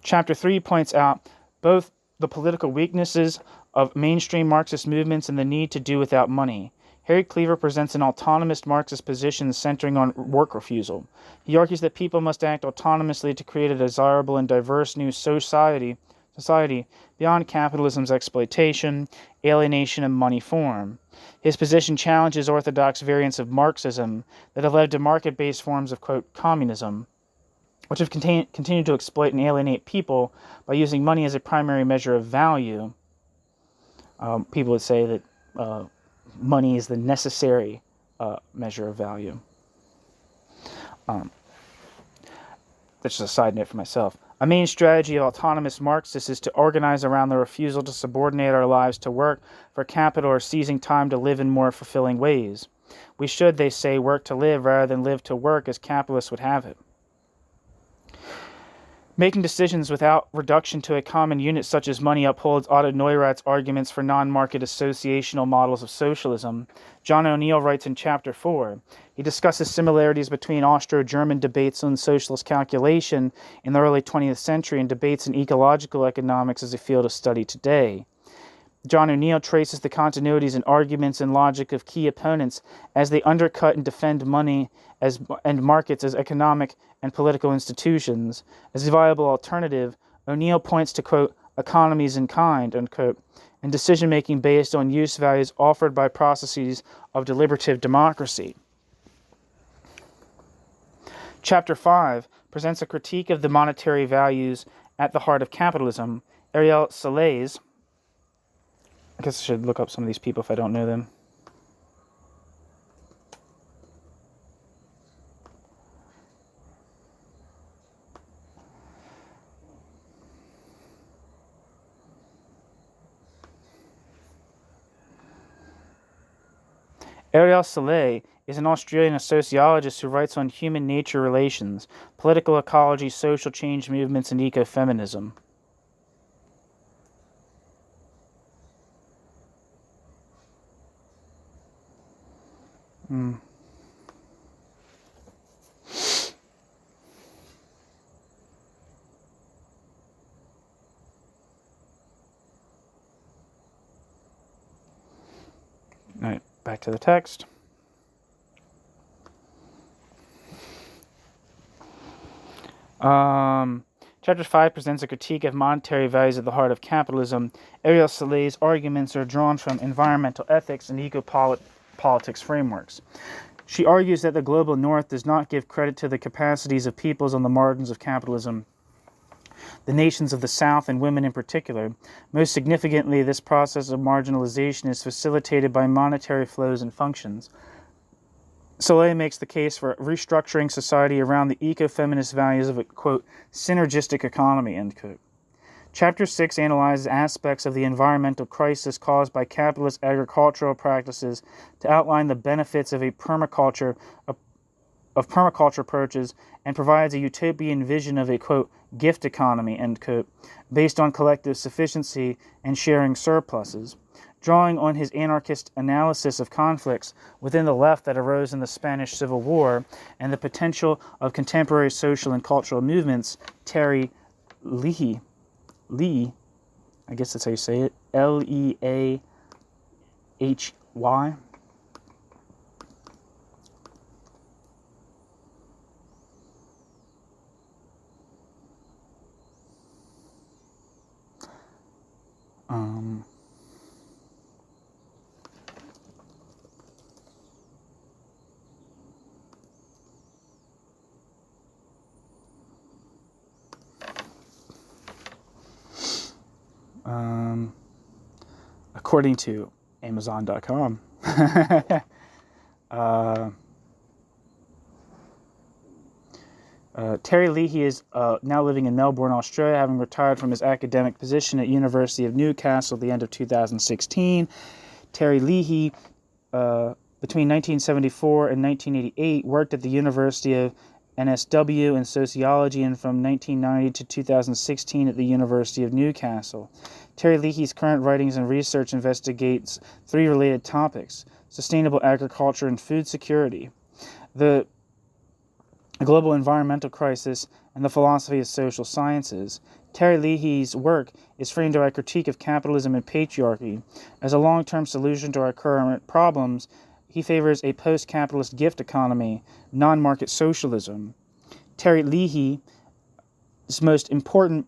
Chapter 3 points out both the political weaknesses of mainstream Marxist movements and the need to do without money. Harry Cleaver presents an autonomous Marxist position centering on work refusal. He argues that people must act autonomously to create a desirable and diverse new society beyond capitalism's exploitation, alienation, and money form. His position challenges orthodox variants of Marxism that have led to market-based forms of, quote, communism, which have continued to exploit and alienate people by using money as a primary measure of value. People would say that money is the necessary measure of value. That's just a side note for myself. A main strategy of autonomous Marxists is to organize around the refusal to subordinate our lives to work for capital or seizing time to live in more fulfilling ways. We should, they say, work to live rather than live to work as capitalists would have it. Making decisions without reduction to a common unit such as money upholds Otto Neurath's arguments for non-market associational models of socialism. John O'Neill writes in Chapter 4. He discusses similarities between Austro-German debates on socialist calculation in the early 20th century and debates in ecological economics as a field of study today. John O'Neill traces the continuities in arguments and logic of key opponents as they undercut and defend money and markets as economic and political institutions. As a viable alternative, O'Neill points to, quote, economies in kind, unquote, and decision-making based on use values offered by processes of deliberative democracy. Chapter 5 presents a critique of the monetary values at the heart of capitalism. Ariel Salles, I guess I should look up some of these people if I don't know them. Ariel Salles is an Australian sociologist who writes on human-nature relations, political ecology, social change movements, and ecofeminism. All right, back to the text. Chapter 5 presents a critique of monetary values at the heart of capitalism. Ariel Soleil's arguments are drawn from environmental ethics and eco-politics frameworks. She argues that the global north does not give credit to the capacities of peoples on the margins of capitalism, the nations of the South and women in particular. Most significantly, this process of marginalization is facilitated by monetary flows and functions. Soleil makes the case for restructuring society around the eco-feminist values of a, quote, synergistic economy, end quote. Chapter 6 analyzes aspects of the environmental crisis caused by capitalist agricultural practices to outline the benefits of permaculture approaches and provides a utopian vision of a, quote, gift economy, end quote, based on collective sufficiency and sharing surpluses. Drawing on his anarchist analysis of conflicts within the left that arose in the Spanish Civil War and the potential of contemporary social and cultural movements, Terry Leahy, I guess that's how you say it, Leahy, according to Amazon.com. Terry Leahy is now living in Melbourne, Australia, having retired from his academic position at University of Newcastle at the end of 2016. Terry Leahy, between 1974 and 1988, worked at the University of NSW in sociology, and from 1990 to 2016 at the University of Newcastle. Terry Leahy's current writings and research investigates three related topics: sustainable agriculture and food security, the global environmental crisis, and the philosophy of social sciences. Terry Leahy's work is framed by a critique of capitalism and patriarchy. As a long-term solution to our current problems, he favors a post-capitalist gift economy, non-market socialism. Terry Leahy's most important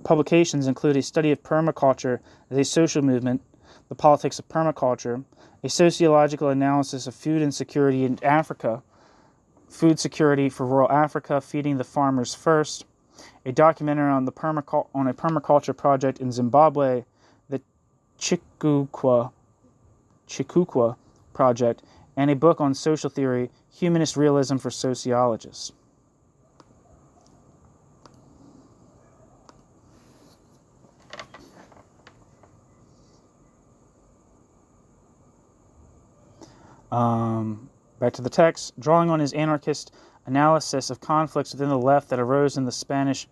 publications include a study of permaculture as a social movement, the politics of permaculture, a sociological analysis of food insecurity in Africa, food security for rural Africa, feeding the farmers first, a documentary on a permaculture project in Zimbabwe, the Chikukwa Project, and a book on social theory, Humanist Realism for Sociologists. Back to the text. Drawing on his anarchist analysis of conflicts within the left that arose in the Spanish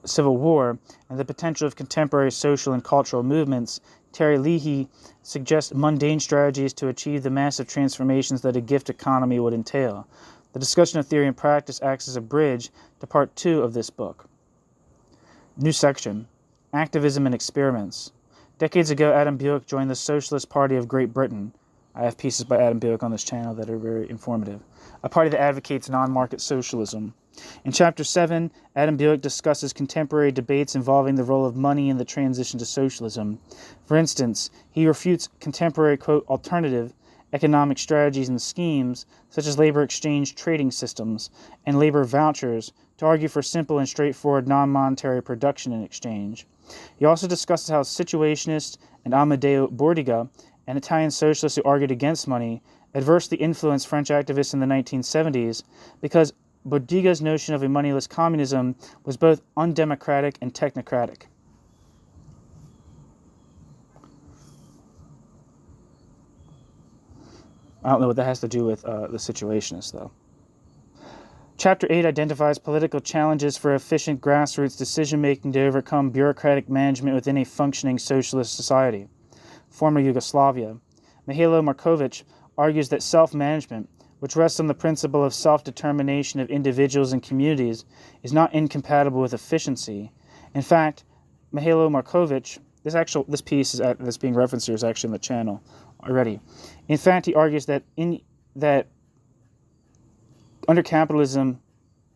Civil War and the potential of contemporary social and cultural movements, Terry Leahy suggests mundane strategies to achieve the massive transformations that a gift economy would entail. The discussion of theory and practice acts as a bridge to part 2 of this book. New section: Activism and Experiments. Decades ago, Adam Buick joined the Socialist Party of Great Britain. I have pieces by Adam Buick on this channel that are very informative. A party that advocates non-market socialism. In Chapter 7, Adam Buick discusses contemporary debates involving the role of money in the transition to socialism. For instance, he refutes contemporary, quote, alternative economic strategies and schemes, such as labor exchange trading systems and labor vouchers, to argue for simple and straightforward non-monetary production and exchange. He also discusses how situationists and Amedeo Bordiga, an Italian socialist who argued against money, adversely influenced French activists in the 1970s because Bordiga's notion of a moneyless communism was both undemocratic and technocratic. I don't know what that has to do with the situationists, though. Chapter 8 identifies political challenges for efficient grassroots decision-making to overcome bureaucratic management within a functioning socialist society. Former Yugoslavia. Mihailo Markovic argues that self-management, which rests on the principle of self-determination of individuals and communities, is not incompatible with efficiency. In fact, Mihailo Markovic, this piece that's being referenced here is actually in the channel already. In fact, he argues that under capitalism,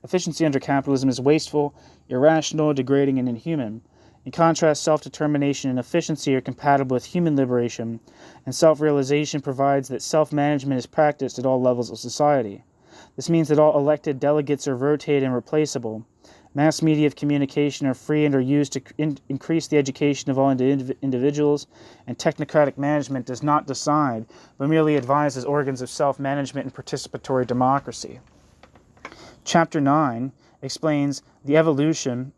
Efficiency under capitalism is wasteful, irrational, degrading, and inhuman. In contrast, self-determination and efficiency are compatible with human liberation, and self-realization provides that self-management is practiced at all levels of society. This means that all elected delegates are rotated and replaceable. Mass media of communication are free and are used to increase the education of all individuals, and technocratic management does not decide, but merely advises organs of self-management and participatory democracy. Chapter 9 explains the evolution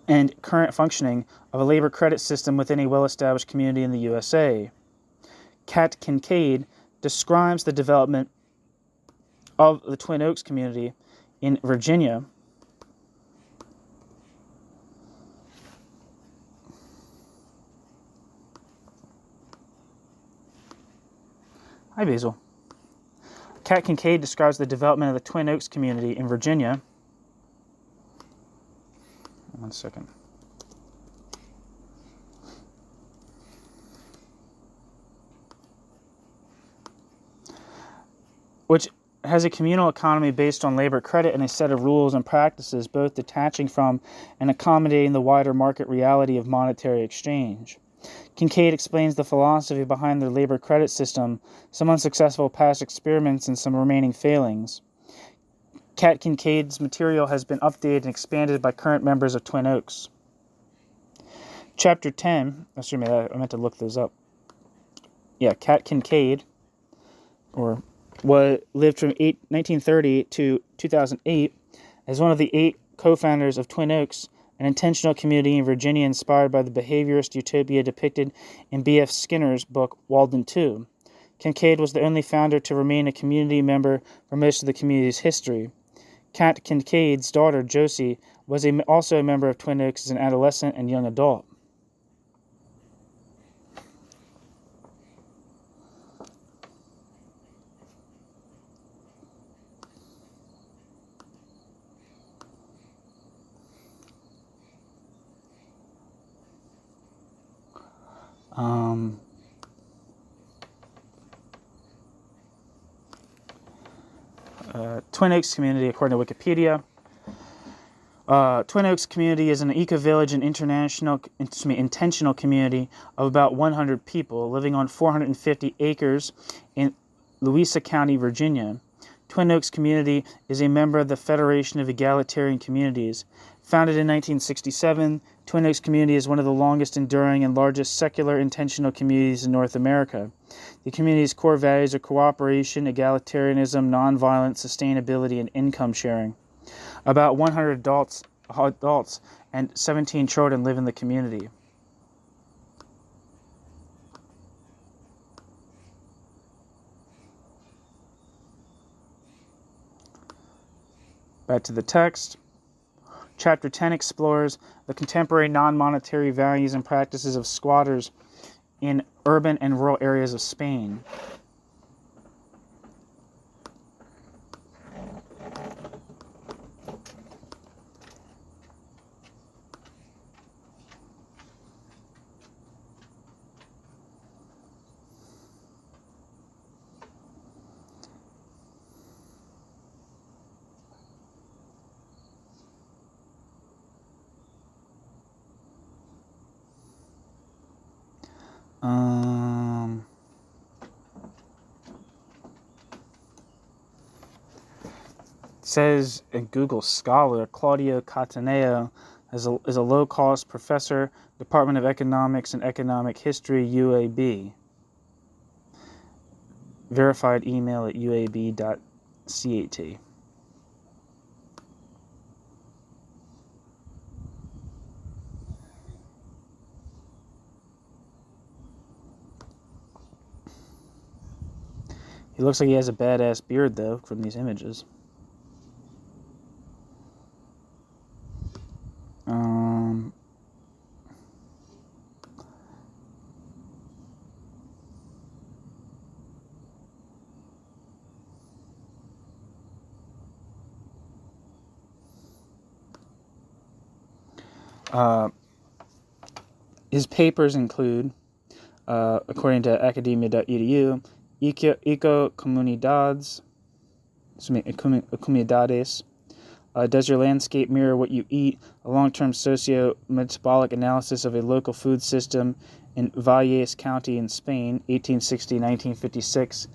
and current functioning of a labor credit system within a well-established community in the USA. Kat Kincaid describes the development of the Twin Oaks community in Virginia. Hi, Basil. Kat Kincaid describes the development of the Twin Oaks community in Virginia. One second. Which has a communal economy based on labor credit and a set of rules and practices, both detaching from and accommodating the wider market reality of monetary exchange. Kincaid explains the philosophy behind the labor credit system, some unsuccessful past experiments, and some remaining failings. Kat Kincaid's material has been updated and expanded by current members of Twin Oaks. Chapter 10, I meant to look those up. Yeah, Kat Kincaid, lived from 1930 to 2008 as one of the 8 co-founders of Twin Oaks, an intentional community in Virginia inspired by the behaviorist utopia depicted in B.F. Skinner's book Walden 2. Kincaid was the only founder to remain a community member for most of the community's history. Kat Kincaid's daughter, Josie, was also a member of Twin Oaks as an adolescent and young adult. Twin Oaks community, according to Wikipedia. Twin Oaks community is an eco-village and intentional community of about 100 people living on 450 acres in Louisa County, Virginia. Twin Oaks community is a member of the Federation of Egalitarian Communities. Founded in 1967, Twin Oaks community is one of the longest enduring and largest secular intentional communities in North America. The community's core values are cooperation, egalitarianism, nonviolence, sustainability, and income sharing. About 100 adults and 17 children live in the community. Back to the text. Chapter 10 explores the contemporary non-monetary values and practices of squatters in urban and rural areas of Spain. Says in Google Scholar, Claudio Cataneo is a low-cost professor, Department of Economics and Economic History, UAB. Verified email at uab.cat. He looks like he has a badass beard, though, from these images. His papers include, according to academia.edu, Eco Comunidades, comunidades. Does your landscape mirror what you eat? A long-term socio-metabolic analysis of a local food system in Valles County in Spain, 1860, 1956,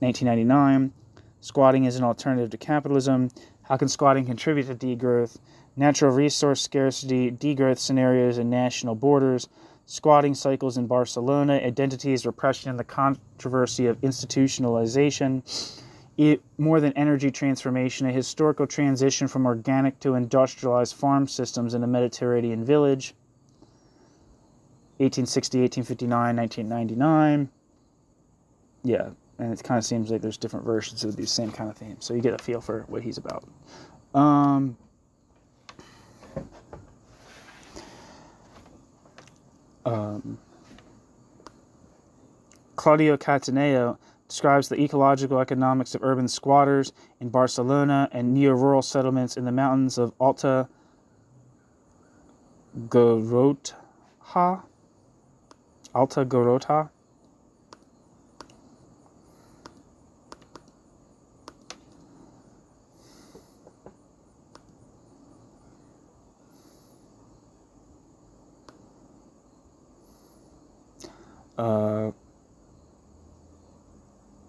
1999. Squatting is an alternative to capitalism. How can squatting contribute to degrowth? Natural resource scarcity, degrowth scenarios, and national borders. Squatting cycles in Barcelona, identities, repression, and the controversy of institutionalization. More than energy transformation, a historical transition from organic to industrialized farm systems in a Mediterranean village. 1860, 1859, 1999. Yeah, and it kind of seems like there's different versions of these same kind of themes. So you get a feel for what he's about. Claudio Cataneo describes the ecological economics of urban squatters in Barcelona and neo-rural settlements in the mountains of Alta Garrotxa.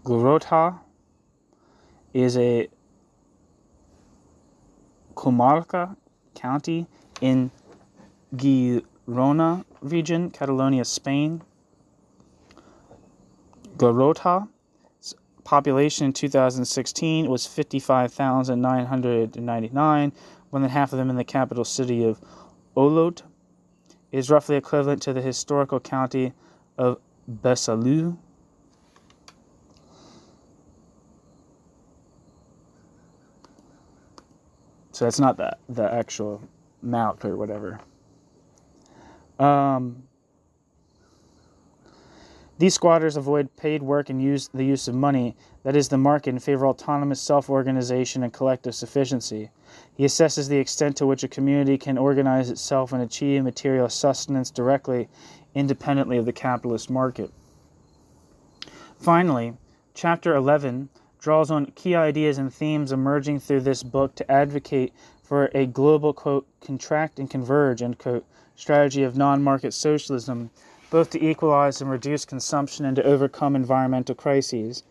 Garrotxa is a comarca county in Girona region, Catalonia, Spain. Garrotxa's population in 2016 was 55,999, more than half of them in the capital city of Olot. It is roughly equivalent to the historical county of Besalú. So that's not the actual map or whatever. These squatters avoid paid work and use the use of money, that is the market, in favor of autonomous self-organization and collective sufficiency. He assesses the extent to which a community can organize itself and achieve material sustenance directly, independently of the capitalist market. Finally, Chapter 11 draws on key ideas and themes emerging through this book to advocate for a global, quote, contract and converge, end quote, strategy of non-market socialism, both to equalize and reduce consumption and to overcome environmental crises.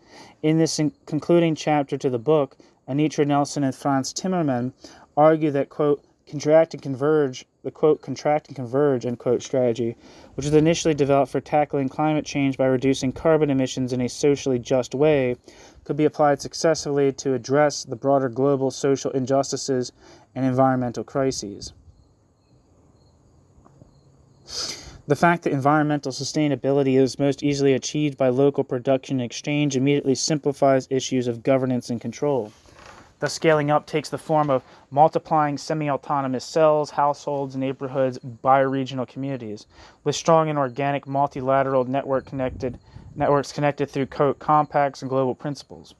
In this concluding chapter to the book, Anitra Nelson and Frans Timmerman argue that, quote, contract and converge, end quote, strategy, which was initially developed for tackling climate change by reducing carbon emissions in a socially just way, could be applied successfully to address the broader global social injustices and environmental crises. The fact that environmental sustainability is most easily achieved by local production and exchange immediately simplifies issues of governance and control. Thus, scaling up takes the form of multiplying semi-autonomous cells, households, neighborhoods, bioregional communities, with strong and organic multilateral networks connected through compacts and global principles.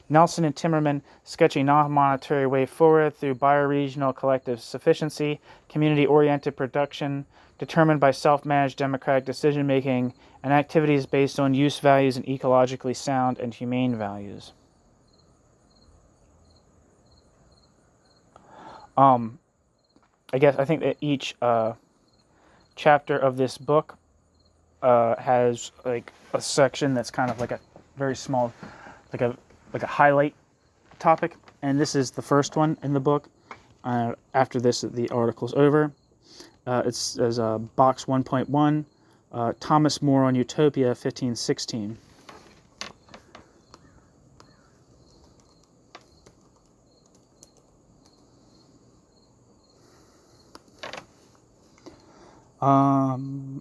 Nelson and Timmerman sketch a non-monetary way forward through bioregional collective sufficiency, community-oriented production, determined by self-managed democratic decision-making, and activities based on use values and ecologically sound and humane values. I think that each chapter of this book has like a section that's kind of like a very small, like a highlight topic, and this is the first one in the book. After this, the article's over. It says box 1.1, Thomas More on Utopia, 1516.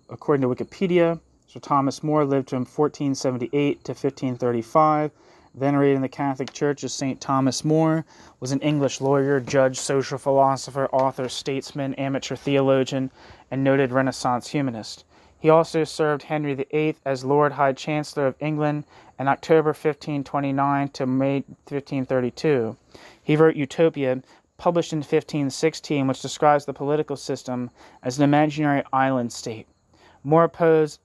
According to Wikipedia, Sir Thomas More lived from 1478 to 1535. Venerated in the Catholic Church as St. Thomas More, was an English lawyer, judge, social philosopher, author, statesman, amateur theologian, and noted Renaissance humanist. He also served Henry VIII as Lord High Chancellor of England in October 1529 to May 1532. He wrote Utopia, published in 1516, which describes the political system as an imaginary island state. More opposed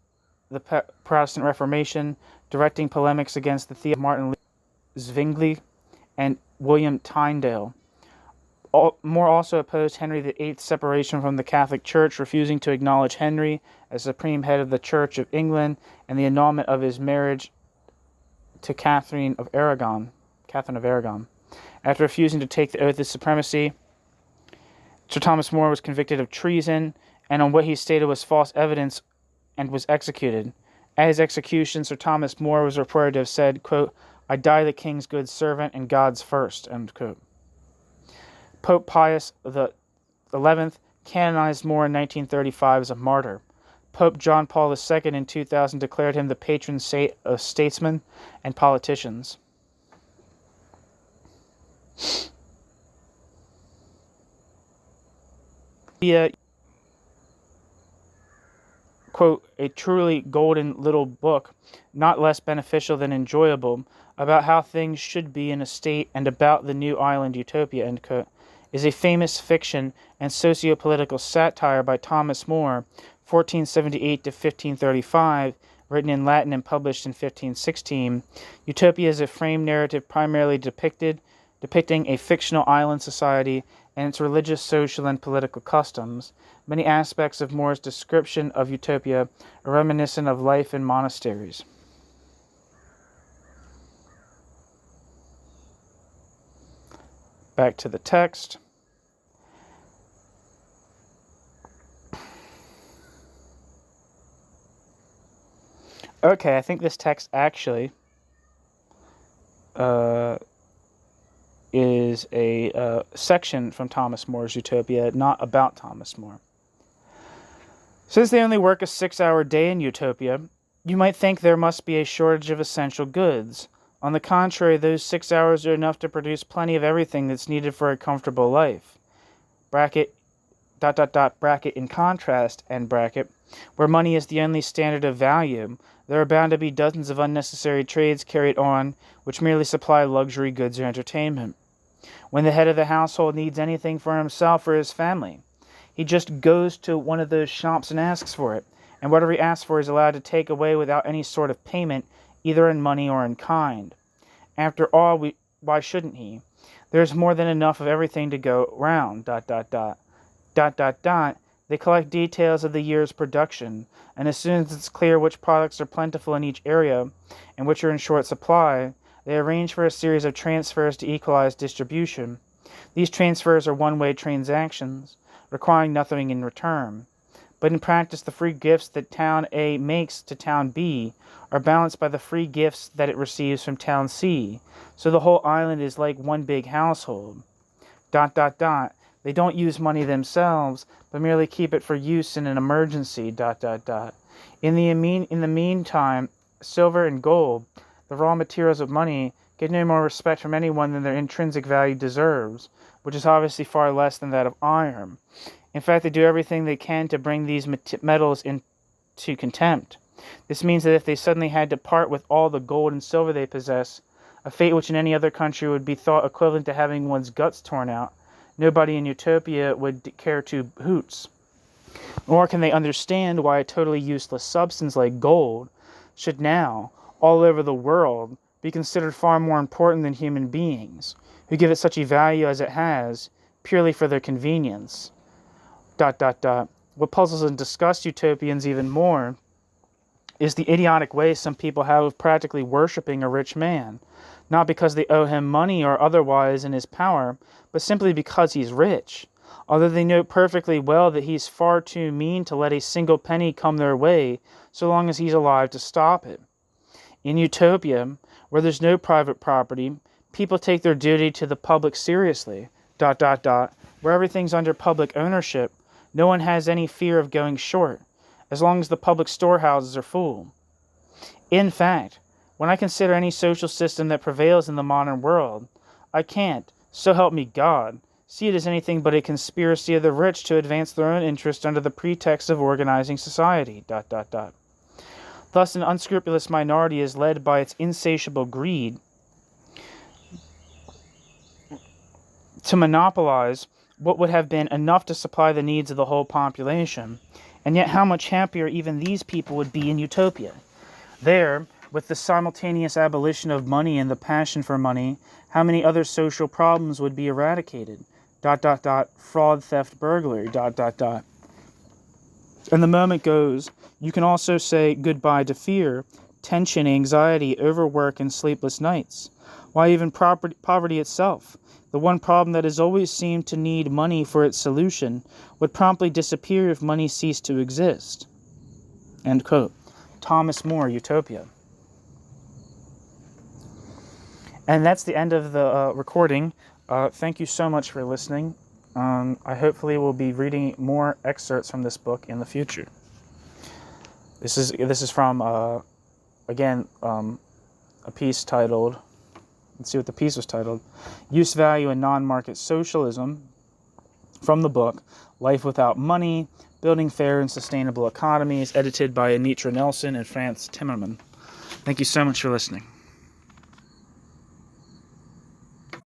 the Protestant Reformation, directing polemics against the theory of Martin Zwingli and William Tyndale. More also opposed Henry VIII's separation from the Catholic Church, refusing to acknowledge Henry as supreme head of the Church of England, and the annulment of his marriage to Catherine of Aragon. After refusing to take the oath of supremacy, Sir Thomas More was convicted of treason, and on what he stated was false evidence, and was executed. At his execution, Sir Thomas More was reported to have said, quote, "I die the king's good servant and God's first," end quote. Pope Pius XI canonized More in 1935 as a martyr. Pope John Paul II in 2000 declared him the patron saint of statesmen and politicians. Quote, "a truly golden little book, not less beneficial than enjoyable, about how things should be in a state and about the new island utopia," end quote, is a famous fiction and socio-political satire by Thomas More, 1478 to 1535, written in Latin and published in 1516. Utopia is a framed narrative primarily depicting a fictional island society and its religious, social, and political customs. Many aspects of More's description of utopia are reminiscent of life in monasteries. Back to the text. Okay, I think this text actually is a section from Thomas More's Utopia, not about Thomas More. Since they only work a 6-hour day in Utopia, you might think there must be a shortage of essential goods. On the contrary, those 6 hours are enough to produce plenty of everything that's needed for a comfortable life. Bracket, bracket in contrast, end bracket, where money is the only standard of value, there are bound to be dozens of unnecessary trades carried on which merely supply luxury goods or entertainment. When the head of the household needs anything for himself or his family, he just goes to one of those shops and asks for it, and whatever he asks for is allowed to take away without any sort of payment, either in money or in kind. After all, why shouldn't he? There's more than enough of everything to go round, They collect details of the year's production, and as soon as it's clear which products are plentiful in each area and which are in short supply, they arrange for a series of transfers to equalize distribution. These transfers are one-way transactions, requiring nothing in return. But in practice, the free gifts that Town A makes to Town B are balanced by the free gifts that it receives from Town C, so the whole island is like one big household. They don't use money themselves, but merely keep it for use in an emergency. In the meantime, silver and gold, the raw materials of money, get no more respect from anyone than their intrinsic value deserves, which is obviously far less than that of iron. In fact, they do everything they can to bring these metals into contempt. This means that if they suddenly had to part with all the gold and silver they possess, a fate which in any other country would be thought equivalent to having one's guts torn out, nobody in Utopia would care two hoots. Nor can they understand why a totally useless substance like gold should now, all over the world, be considered far more important than human beings, who give it such a value as it has, purely for their convenience. What puzzles and disgusts utopians even more is the idiotic way some people have of practically worshipping a rich man, not because they owe him money or otherwise in his power, but simply because he's rich, although they know perfectly well that he's far too mean to let a single penny come their way so long as he's alive to stop it. In Utopia, where there's no private property, people take their duty to the public seriously. Where everything's under public ownership, no one has any fear of going short, as long as the public storehouses are full. In fact, when I consider any social system that prevails in the modern world, I can't, so help me God, see it as anything but a conspiracy of the rich to advance their own interest under the pretext of organizing society. Thus, an unscrupulous minority is led by its insatiable greed to monopolize what would have been enough to supply the needs of the whole population. And yet how much happier even these people would be in Utopia. There, With the simultaneous abolition of money and the passion for money, how many other social problems would be eradicated? ... Fraud, theft, burglary, ... And the moment goes, you can also say goodbye to fear, tension, anxiety, overwork, and sleepless nights. Why, even poverty itself, the one problem that has always seemed to need money for its solution, would promptly disappear if money ceased to exist. End quote. Thomas More, Utopia. And that's the end of the recording. Thank you so much for listening. I hopefully will be reading more excerpts from this book in the future. This is from a piece titled, let's see what the piece was titled, Use, Value, and Non-Market Socialism, from the book Life Without Money, Building Fair and Sustainable Economies, edited by Anitra Nelson and Frans Timmerman. Thank you so much for listening.